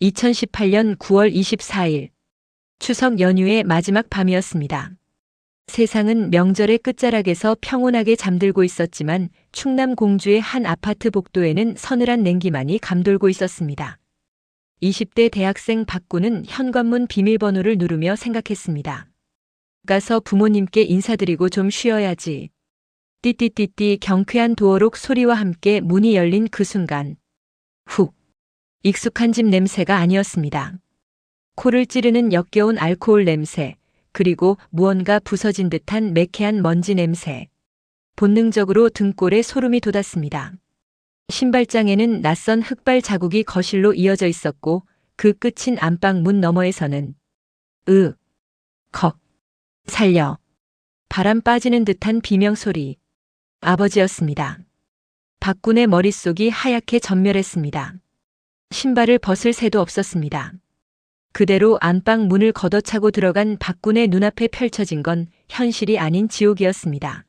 2018년 9월 24일 추석 연휴의 마지막 밤이었습니다. 세상은 명절의 끝자락에서 평온하게 잠들고 있었지만 충남 공주의 한 아파트 복도에는 서늘한 냉기만이 감돌고 있었습니다. 20대 대학생 박구는 현관문 비밀번호를 누르며 생각했습니다. 가서 부모님께 인사드리고 좀 쉬어야지. 띠띠띠띠 경쾌한 도어록 소리와 함께 문이 열린 그 순간. 훅. 익숙한 집 냄새가 아니었습니다. 코를 찌르는 역겨운 알코올 냄새, 그리고 무언가 부서진 듯한 매캐한 먼지 냄새. 본능적으로 등골에 소름이 돋았습니다. 신발장에는 낯선 흙발 자국이 거실로 이어져 있었고 그 끝인 안방 문 너머에서는 컥, 살려. 바람 빠지는 듯한 비명소리. 아버지였습니다. 박군의 머릿속이 하얗게 전멸했습니다. 신발을 벗을 새도 없었습니다. 그대로 안방 문을 걷어차고 들어간 박군의 눈앞에 펼쳐진 건 현실이 아닌 지옥이었습니다.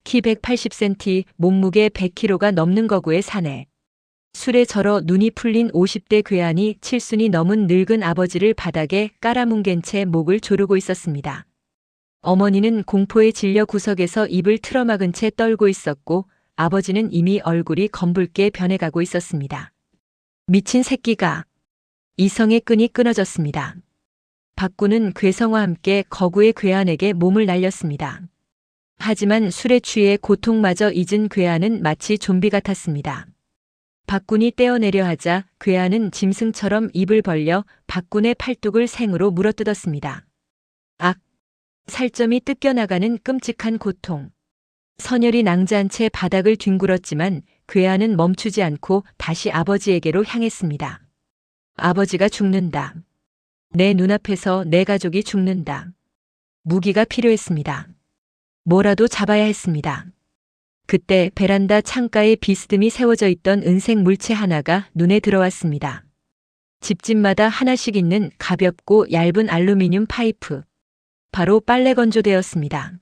키 180cm, 몸무게 100kg가 넘는 거구의 사내. 술에 절어 눈이 풀린 50대 괴한이 칠순이 넘은 늙은 아버지를 바닥에 깔아뭉갠 채 목을 조르고 있었습니다. 어머니는 공포에 질려 구석에서 입을 틀어막은 채 떨고 있었고 아버지는 이미 얼굴이 검붉게 변해가고 있었습니다. 미친 새끼가. 이성의 끈이 끊어졌습니다. 박군은 괴성과 함께 거구의 괴한에게 몸을 날렸습니다. 하지만 술에 취해 고통마저 잊은 괴한은 마치 좀비 같았습니다. 박군이 떼어내려 하자 괴한은 짐승처럼 입을 벌려 박군의 팔뚝을 생으로 물어뜯었습니다. 악! 살점이 뜯겨나가는 끔찍한 고통. 선열이 낭자한 채 바닥을 뒹굴었지만 괴한은 멈추지 않고 다시 아버지에게로 향했습니다. 아버지가 죽는다. 내 눈앞에서 내 가족이 죽는다. 무기가 필요했습니다. 뭐라도 잡아야 했습니다. 그때 베란다 창가에 비스듬히 세워져 있던 은색 물체 하나가 눈에 들어왔습니다. 집집마다 하나씩 있는 가볍고 얇은 알루미늄 파이프. 바로 빨래 건조대였습니다.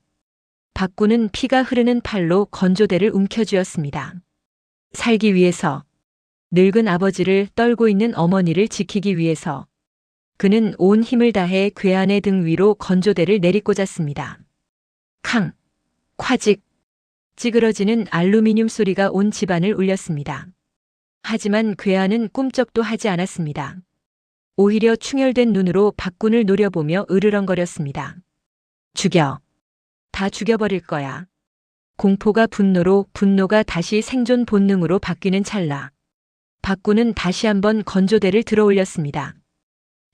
박군은 피가 흐르는 팔로 건조대를 움켜쥐었습니다. 살기 위해서, 늙은 아버지를 떨고 있는 어머니를 지키기 위해서 그는 온 힘을 다해 괴한의 등 위로 건조대를 내리꽂았습니다. 캉! 콰직! 찌그러지는 알루미늄 소리가 온 집안을 울렸습니다. 하지만 괴한은 꿈쩍도 하지 않았습니다. 오히려 충혈된 눈으로 박군을 노려보며 으르렁거렸습니다. 죽여. 다 죽여버릴 거야. 공포가 분노로, 분노가 다시 생존 본능으로 바뀌는 찰나. 박군은 다시 한번 건조대를 들어올렸습니다.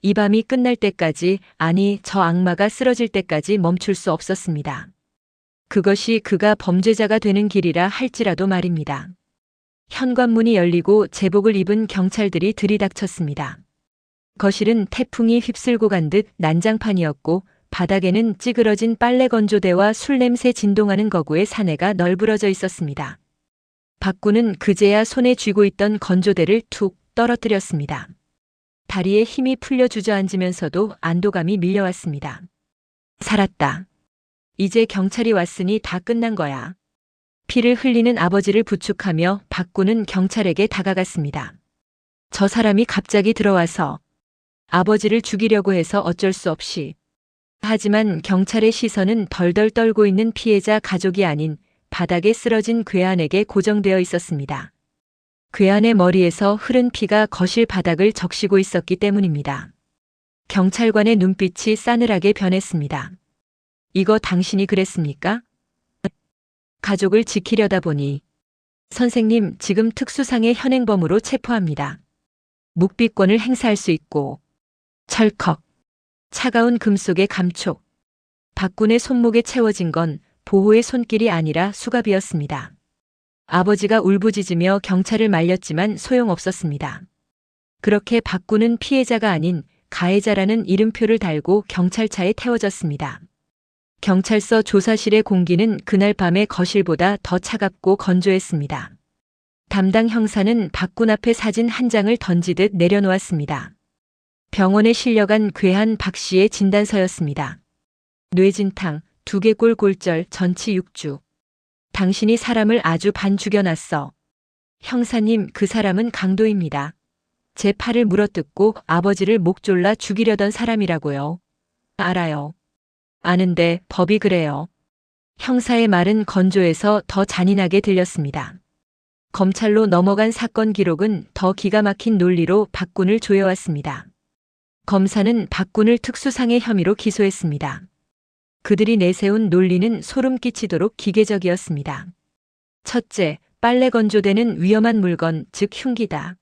이 밤이 끝날 때까지, 아니 저 악마가 쓰러질 때까지 멈출 수 없었습니다. 그것이 그가 범죄자가 되는 길이라 할지라도 말입니다. 현관문이 열리고 제복을 입은 경찰들이 들이닥쳤습니다. 거실은 태풍이 휩쓸고 간 듯 난장판이었고 바닥에는 찌그러진 빨래 건조대와 술 냄새 진동하는 거구의 사내가 널브러져 있었습니다. 박군은 그제야 손에 쥐고 있던 건조대를 툭 떨어뜨렸습니다. 다리에 힘이 풀려 주저앉으면서도 안도감이 밀려왔습니다. 살았다. 이제 경찰이 왔으니 다 끝난 거야. 피를 흘리는 아버지를 부축하며 박군은 경찰에게 다가갔습니다. 저 사람이 갑자기 들어와서 아버지를 죽이려고 해서 어쩔 수 없이. 하지만 경찰의 시선은 덜덜 떨고 있는 피해자 가족이 아닌 바닥에 쓰러진 괴한에게 고정되어 있었습니다. 괴한의 머리에서 흐른 피가 거실 바닥을 적시고 있었기 때문입니다. 경찰관의 눈빛이 싸늘하게 변했습니다. 이거 당신이 그랬습니까? 가족을 지키려다 보니. 선생님, 지금 특수상의 현행범으로 체포합니다. 묵비권을 행사할 수 있고. 철컥. 차가운 금속의 감촉. 박군의 손목에 채워진 건 보호의 손길이 아니라 수갑이었습니다. 아버지가 울부짖으며 경찰을 말렸지만 소용없었습니다. 그렇게 박군은 피해자가 아닌 가해자라는 이름표를 달고 경찰차에 태워졌습니다. 경찰서 조사실의 공기는 그날 밤의 거실보다 더 차갑고 건조했습니다. 담당 형사는 박군 앞에 사진 한 장을 던지듯 내려놓았습니다. 병원에 실려간 괴한 박 씨의 진단서였습니다. 뇌진탕, 두개골 골절, 전치 6주. 당신이 사람을 아주 반 죽여놨어. 형사님, 그 사람은 강도입니다. 제 팔을 물어뜯고 아버지를 목 졸라 죽이려던 사람이라고요. 알아요. 아는데 법이 그래요. 형사의 말은 건조해서 더 잔인하게 들렸습니다. 검찰로 넘어간 사건 기록은 더 기가 막힌 논리로 박군을 조여왔습니다. 검사는 박군을 특수상해 혐의로 기소했습니다. 그들이 내세운 논리는 소름 끼치도록 기계적이었습니다. 첫째, 빨래 건조대는 위험한 물건, 즉 흉기다.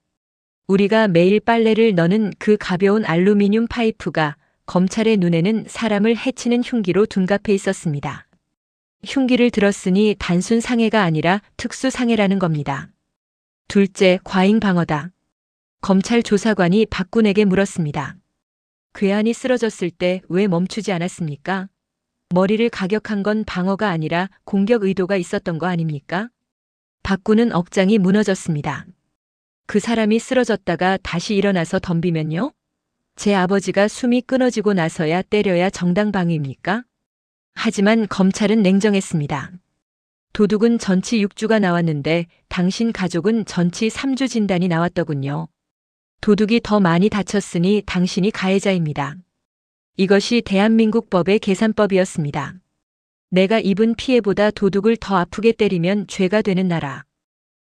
우리가 매일 빨래를 넣는 그 가벼운 알루미늄 파이프가 검찰의 눈에는 사람을 해치는 흉기로 둔갑해 있었습니다. 흉기를 들었으니 단순 상해가 아니라 특수 상해라는 겁니다. 둘째, 과잉 방어다. 검찰 조사관이 박군에게 물었습니다. 괴한이 쓰러졌을 때 왜 멈추지 않았습니까? 머리를 가격한 건 방어가 아니라 공격 의도가 있었던 거 아닙니까? 박군은 억장이 무너졌습니다. 그 사람이 쓰러졌다가 다시 일어나서 덤비면요? 제 아버지가 숨이 끊어지고 나서야 때려야 정당방위입니까? 하지만 검찰은 냉정했습니다. 도둑은 전치 6주가 나왔는데 당신 가족은 전치 3주 진단이 나왔더군요. 도둑이 더 많이 다쳤으니 당신이 가해자입니다. 이것이 대한민국 법의 계산법이었습니다. 내가 입은 피해보다 도둑을 더 아프게 때리면 죄가 되는 나라.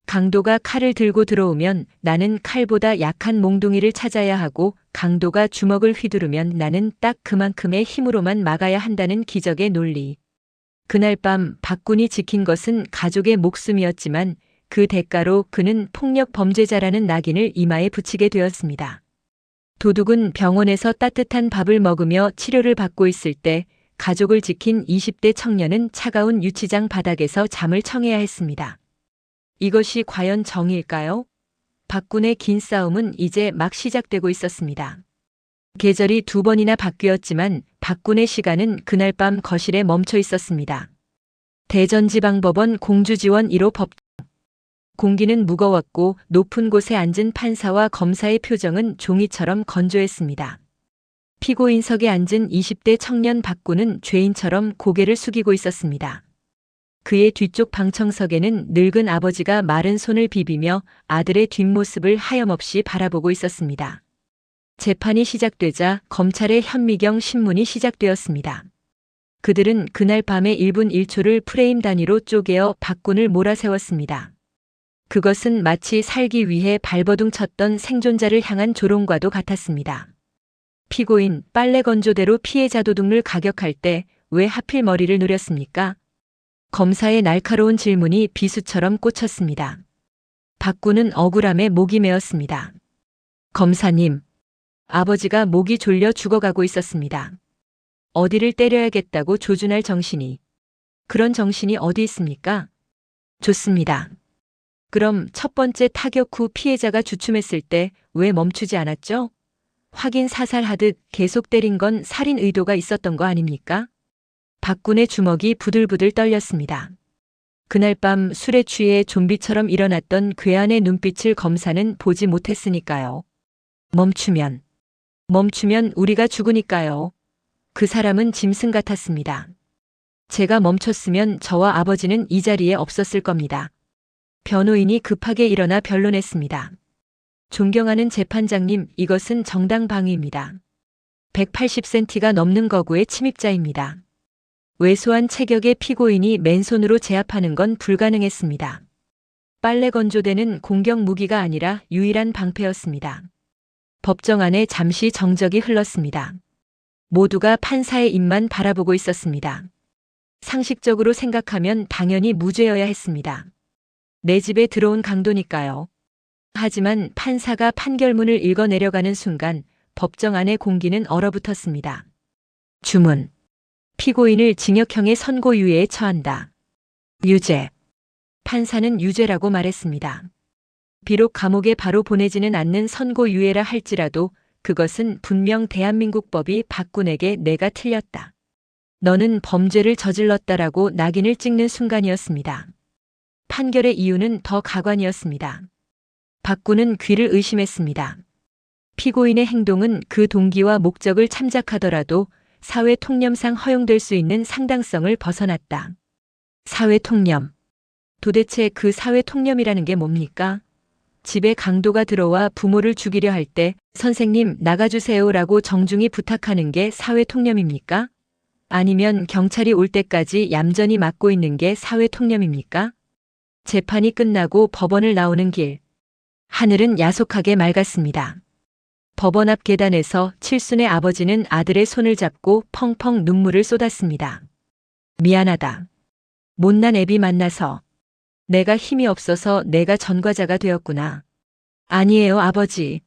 강도가 칼을 들고 들어오면 나는 칼보다 약한 몽둥이를 찾아야 하고 강도가 주먹을 휘두르면 나는 딱 그만큼의 힘으로만 막아야 한다는 기적의 논리. 그날 밤 박군이 지킨 것은 가족의 목숨이었지만 그 대가로 그는 폭력 범죄자라는 낙인을 이마에 붙이게 되었습니다. 도둑은 병원에서 따뜻한 밥을 먹으며 치료를 받고 있을 때 가족을 지킨 20대 청년은 차가운 유치장 바닥에서 잠을 청해야 했습니다. 이것이 과연 정의일까요? 박군의 긴 싸움은 이제 막 시작되고 있었습니다. 계절이 2번이나 바뀌었지만 박군의 시간은 그날 밤 거실에 멈춰 있었습니다. 대전지방법원 공주지원 1호 법정. 공기는 무거웠고 높은 곳에 앉은 판사와 검사의 표정은 종이처럼 건조했습니다. 피고인석에 앉은 20대 청년 박군은 죄인처럼 고개를 숙이고 있었습니다. 그의 뒤쪽 방청석에는 늙은 아버지가 마른 손을 비비며 아들의 뒷모습을 하염없이 바라보고 있었습니다. 재판이 시작되자 검찰의 현미경 신문이 시작되었습니다. 그들은 그날 밤의 1분 1초를 프레임 단위로 쪼개어 박군을 몰아세웠습니다. 그것은 마치 살기 위해 발버둥 쳤던 생존자를 향한 조롱과도 같았습니다. 피고인, 빨래 건조대로 피해자 도둑을 가격할 때 왜 하필 머리를 노렸습니까? 검사의 날카로운 질문이 비수처럼 꽂혔습니다. 박군은 억울함에 목이 메었습니다. 검사님, 아버지가 목이 졸려 죽어가고 있었습니다. 어디를 때려야겠다고 조준할 정신이. 그런 정신이 어디 있습니까? 좋습니다. 그럼 첫 번째 타격 후 피해자가 주춤했을 때 왜 멈추지 않았죠? 확인 사살하듯 계속 때린 건 살인 의도가 있었던 거 아닙니까? 박군의 주먹이 부들부들 떨렸습니다. 그날 밤 술에 취해 좀비처럼 일어났던 괴한의 눈빛을 검사는 보지 못했으니까요. 멈추면 우리가 죽으니까요. 그 사람은 짐승 같았습니다. 제가 멈췄으면 저와 아버지는 이 자리에 없었을 겁니다. 변호인이 급하게 일어나 변론했습니다. 존경하는 재판장님, 이것은 정당방위입니다. 180cm가 넘는 거구의 침입자입니다. 왜소한 체격의 피고인이 맨손으로 제압하는 건 불가능했습니다. 빨래 건조대는 공격 무기가 아니라 유일한 방패였습니다. 법정 안에 잠시 정적이 흘렀습니다. 모두가 판사의 입만 바라보고 있었습니다. 상식적으로 생각하면 당연히 무죄여야 했습니다. 내 집에 들어온 강도니까요. 하지만 판사가 판결문을 읽어 내려가는 순간 법정 안의 공기는 얼어붙었습니다. 주문. 피고인을 징역형의 선고유예에 처한다. 유죄. 판사는 유죄라고 말했습니다. 비록 감옥에 바로 보내지는 않는 선고유예라 할지라도 그것은 분명 대한민국 법이 박군에게 내가 틀렸다. 너는 범죄를 저질렀다라고 낙인을 찍는 순간이었습니다. 판결의 이유는 더 가관이었습니다. 박군은 귀를 의심했습니다. 피고인의 행동은 그 동기와 목적을 참작하더라도 사회 통념상 허용될 수 있는 상당성을 벗어났다. 사회 통념. 도대체 그 사회 통념이라는 게 뭡니까? 집에 강도가 들어와 부모를 죽이려 할 때 선생님 나가주세요라고 정중히 부탁하는 게 사회 통념입니까? 아니면 경찰이 올 때까지 얌전히 막고 있는 게 사회 통념입니까? 재판이 끝나고 법원을 나오는 길. 하늘은 야속하게 맑았습니다. 법원 앞 계단에서 칠순의 아버지는 아들의 손을 잡고 펑펑 눈물을 쏟았습니다. 미안하다. 못난 애비 만나서. 내가 힘이 없어서 내가 전과자가 되었구나. 아니에요, 아버지.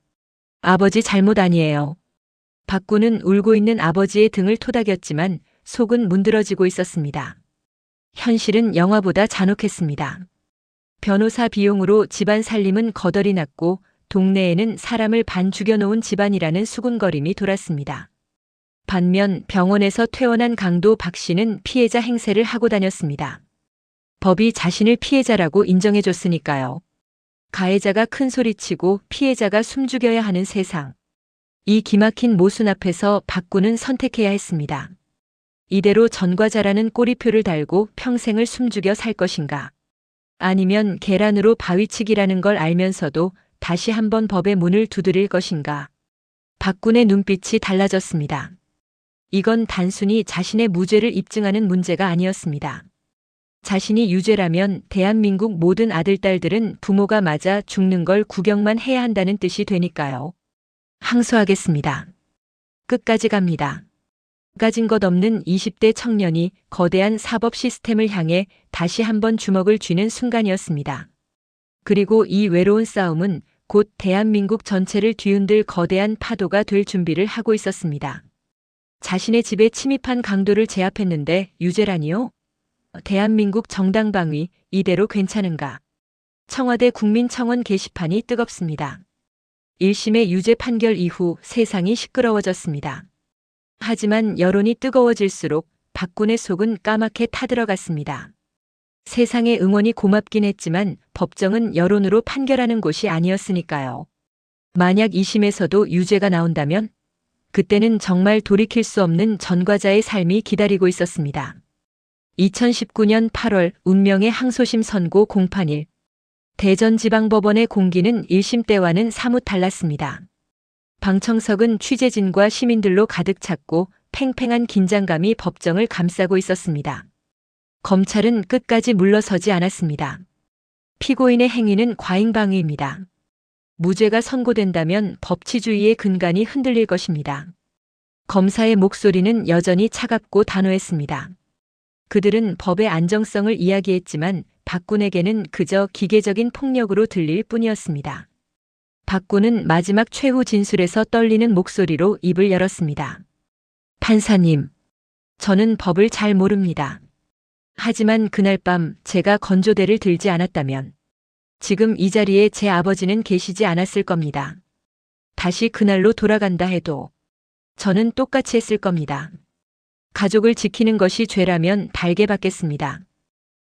아버지 잘못 아니에요. 박구는 울고 있는 아버지의 등을 토닥였지만 속은 문드러지고 있었습니다. 현실은 영화보다 잔혹했습니다. 변호사 비용으로 집안 살림은 거덜이 났고 동네에는 사람을 반 죽여놓은 집안이라는 수군거림이 돌았습니다. 반면 병원에서 퇴원한 강도 박 씨는 피해자 행세를 하고 다녔습니다. 법이 자신을 피해자라고 인정해줬으니까요. 가해자가 큰 소리치고 피해자가 숨죽여야 하는 세상. 이 기막힌 모순 앞에서 박구는 선택해야 했습니다. 이대로 전과자라는 꼬리표를 달고 평생을 숨죽여 살 것인가. 아니면 계란으로 바위치기라는 걸 알면서도 다시 한번 법의 문을 두드릴 것인가. 박군의 눈빛이 달라졌습니다. 이건 단순히 자신의 무죄를 입증하는 문제가 아니었습니다. 자신이 유죄라면 대한민국 모든 아들딸들은 부모가 맞아 죽는 걸 구경만 해야 한다는 뜻이 되니까요. 항소하겠습니다. 끝까지 갑니다. 가진 것 없는 20대 청년이 거대한 사법 시스템을 향해 다시 한번 주먹을 쥐는 순간이었습니다. 그리고 이 외로운 싸움은 곧 대한민국 전체를 뒤흔들 거대한 파도가 될 준비를 하고 있었습니다. 자신의 집에 침입한 강도를 제압했는데 유죄라니요? 대한민국 정당방위 이대로 괜찮은가? 청와대 국민청원 게시판이 뜨겁습니다. 1심의 유죄 판결 이후 세상이 시끄러워졌습니다. 하지만 여론이 뜨거워질수록 박군의 속은 까맣게 타들어갔습니다. 세상의 응원이 고맙긴 했지만 법정은 여론으로 판결하는 곳이 아니었으니까요. 만약 2심에서도 유죄가 나온다면 그때는 정말 돌이킬 수 없는 전과자의 삶이 기다리고 있었습니다. 2019년 8월 운명의 항소심 선고 공판일. 대전지방법원의 공기는 1심 때와는 사뭇 달랐습니다. 방청석은 취재진과 시민들로 가득 찼고 팽팽한 긴장감이 법정을 감싸고 있었습니다. 검찰은 끝까지 물러서지 않았습니다. 피고인의 행위는 과잉방위입니다. 무죄가 선고된다면 법치주의의 근간이 흔들릴 것입니다. 검사의 목소리는 여전히 차갑고 단호했습니다. 그들은 법의 안정성을 이야기했지만 박군에게는 그저 기계적인 폭력으로 들릴 뿐이었습니다. 박군은 마지막 최후 진술에서 떨리는 목소리로 입을 열었습니다. 판사님, 저는 법을 잘 모릅니다. 하지만 그날 밤 제가 건조대를 들지 않았다면 지금 이 자리에 제 아버지는 계시지 않았을 겁니다. 다시 그날로 돌아간다 해도 저는 똑같이 했을 겁니다. 가족을 지키는 것이 죄라면 달게 받겠습니다.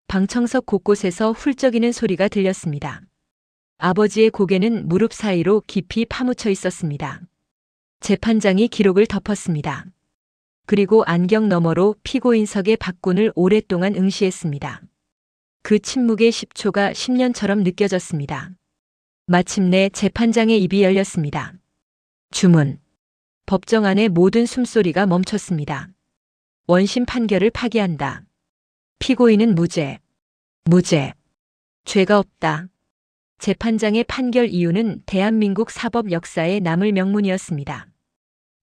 방청석 곳곳에서 훌쩍이는 소리가 들렸습니다. 아버지의 고개는 무릎 사이로 깊이 파묻혀 있었습니다. 재판장이 기록을 덮었습니다. 그리고 안경 너머로 피고인석의 박군을 오랫동안 응시했습니다. 그 침묵의 10초가 10년처럼 느껴졌습니다. 마침내 재판장의 입이 열렸습니다. 주문. 법정 안의 모든 숨소리가 멈췄습니다. 원심 판결을 파기한다. 피고인은 무죄. 무죄. 죄가 없다. 재판장의 판결 이유는 대한민국 사법 역사에 남을 명문이었습니다.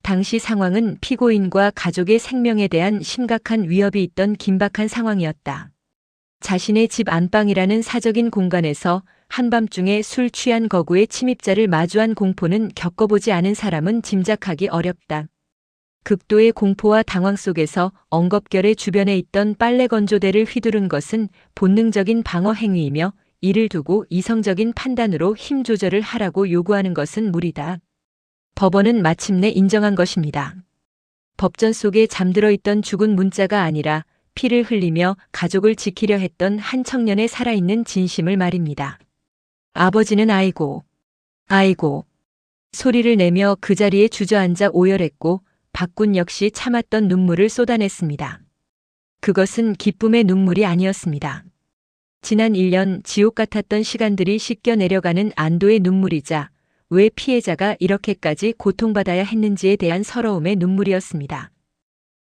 당시 상황은 피고인과 가족의 생명에 대한 심각한 위협이 있던 긴박한 상황이었다. 자신의 집 안방이라는 사적인 공간에서 한밤중에 술 취한 거구의 침입자를 마주한 공포는 겪어보지 않은 사람은 짐작하기 어렵다. 극도의 공포와 당황 속에서 엉겁결에 주변에 있던 빨래 건조대를 휘두른 것은 본능적인 방어 행위이며 이를 두고 이성적인 판단으로 힘 조절을 하라고 요구하는 것은 무리다. 법원은 마침내 인정한 것입니다. 법전 속에 잠들어 있던 죽은 문자가 아니라 피를 흘리며 가족을 지키려 했던 한 청년의 살아있는 진심을 말입니다. 아버지는 아이고, 아이고 소리를 내며 그 자리에 주저앉아 오열했고 박군 역시 참았던 눈물을 쏟아냈습니다. 그것은 기쁨의 눈물이 아니었습니다. 지난 1년 지옥 같았던 시간들이 씻겨 내려가는 안도의 눈물이자 왜 피해자가 이렇게까지 고통받아야 했는지에 대한 서러움의 눈물이었습니다.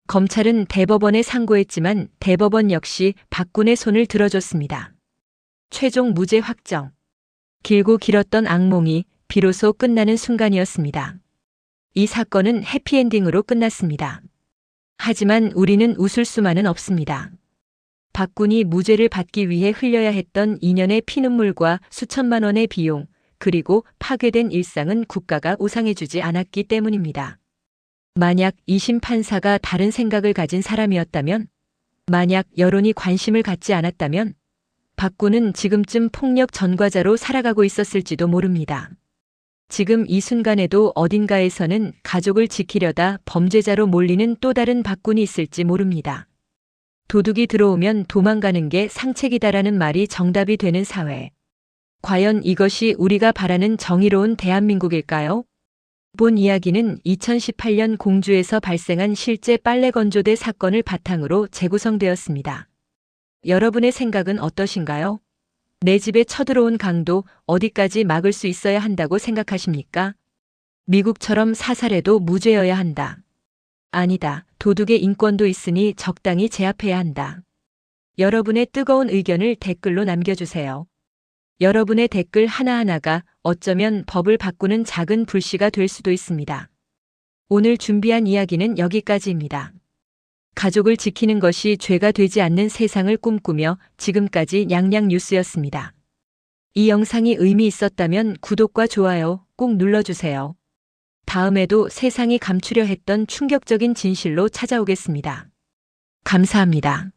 검찰은 대법원에 상고했지만 대법원 역시 박군의 손을 들어줬습니다. 최종 무죄 확정. 길고 길었던 악몽이 비로소 끝나는 순간이었습니다. 이 사건은 해피엔딩으로 끝났습니다. 하지만 우리는 웃을 수만은 없습니다. 박군이 무죄를 받기 위해 흘려야 했던 2년의 피눈물과 수천만 원의 비용, 그리고 파괴된 일상은 국가가 보상해주지 않았기 때문입니다. 만약 2심 판사가 다른 생각을 가진 사람이었다면, 만약 여론이 관심을 갖지 않았다면, 박군은 지금쯤 폭력 전과자로 살아가고 있었을지도 모릅니다. 지금 이 순간에도 어딘가에서는 가족을 지키려다 범죄자로 몰리는 또 다른 박군이 있을지 모릅니다. 도둑이 들어오면 도망가는 게 상책이다라는 말이 정답이 되는 사회. 과연 이것이 우리가 바라는 정의로운 대한민국일까요? 본 이야기는 2018년 공주에서 발생한 실제 빨래 건조대 사건을 바탕으로 재구성되었습니다. 여러분의 생각은 어떠신가요? 내 집에 쳐들어온 강도 어디까지 막을 수 있어야 한다고 생각하십니까? 미국처럼 사살해도 무죄여야 한다. 아니다. 도둑의 인권도 있으니 적당히 제압해야 한다. 여러분의 뜨거운 의견을 댓글로 남겨주세요. 여러분의 댓글 하나하나가 어쩌면 법을 바꾸는 작은 불씨가 될 수도 있습니다. 오늘 준비한 이야기는 여기까지입니다. 가족을 지키는 것이 죄가 되지 않는 세상을 꿈꾸며 지금까지 냥냥뉴스였습니다. 이 영상이 의미 있었다면 구독과 좋아요 꼭 눌러주세요. 다음에도 세상이 감추려 했던 충격적인 진실로 찾아오겠습니다. 감사합니다.